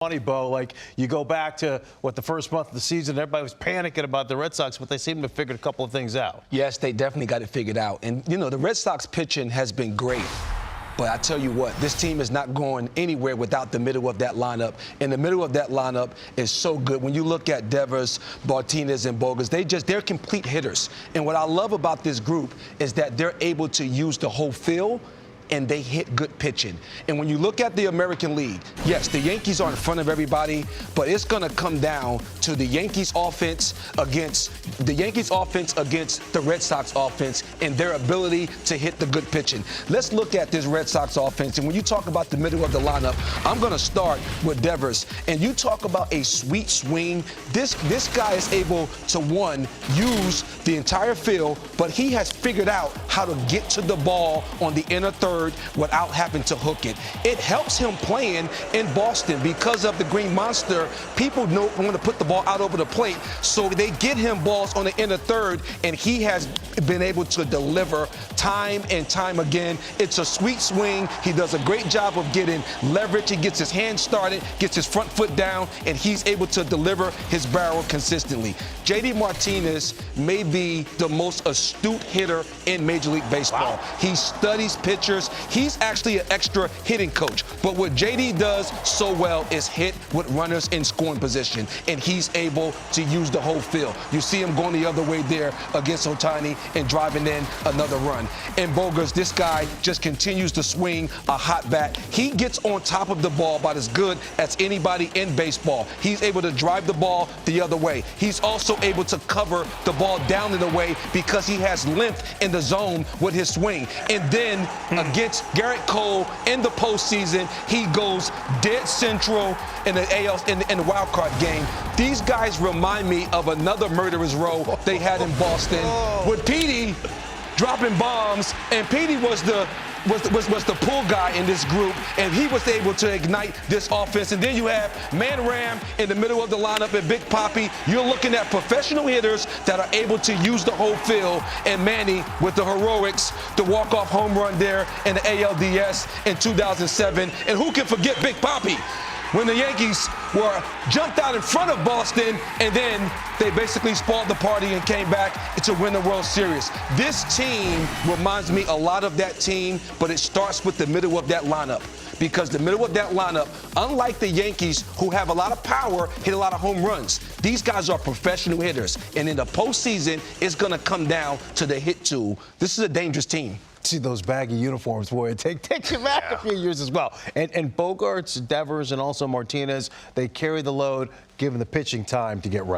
Funny, Bo, like you go back to the first month of the season, everybody was panicking about the Red Sox, but they seem to have figured a couple of things out. Yes, they definitely got it figured out. And, you know, the Red Sox pitching has been great. But I tell you what, this team is not going anywhere without the middle of that lineup. And the middle of that lineup is so good. When you look at Devers, Martinez, and Bogaerts, they're complete hitters. And what I love about this group is that they're able to use the whole field, and they hit good pitching. And when you look at the American League, yes, the Yankees are in front of everybody, but it's going to come down to the Yankees offense against the Red Sox offense and their ability to hit the good pitching. Let's look at this Red Sox offense. And when you talk about the middle of the lineup, I'm going to start with Devers. And you talk about a sweet swing. This guy is able to, one, use the entire field, but he has figured out how to get to the ball on the inner third without having to hook it. It helps him playing in Boston because of the Green Monster. People want to put the ball out over the plate, so they get him balls on the inner third, and he has been able to deliver time and time again. It's a sweet swing. He does a great job of getting leverage. He gets his hand started, gets his front foot down, and he's able to deliver his barrel consistently. JD Martinez may be the most astute hitter in Major League Baseball. Wow. He studies pitchers. He's actually an extra hitting coach. But what JD does so well is hit with runners in scoring position, and he's able to use the whole field. You see him going the other way there against Ohtani and driving in another run. And Bogaerts, this guy just continues to swing a hot bat. He gets on top of the ball about as good as anybody in baseball. He's able to drive the ball the other way. He's also able to cover the ball down in the way because he has length in the zone with his swing. And then against Garrett Cole in the postseason, he goes dead central in the wild card game. These guys remind me of another murderer's row they had in Boston with Petey dropping bombs, and Petey was the pull guy in this group, and he was able to ignite this offense. And then you have Man Ram in the middle of the lineup and Big Papi. You're looking at professional hitters that are able to use the whole field, and Manny with the heroics, the walk-off home run there in the ALDS in 2007. And who can forget Big Papi when the Yankees were jumped out in front of Boston, and then they basically spoiled the party and came back to win the World Series. This team reminds me a lot of that team, but it starts with the middle of that lineup. Because the middle of that lineup, unlike the Yankees, who have a lot of power, hit a lot of home runs, these guys are professional hitters. And in the postseason, it's going to come down to the hit tool. This is a dangerous team. See those baggy uniforms, boy. Take you back a few years as well. And Bogaerts, Devers, and also Martinez, they carry the load, given the pitching time to get right.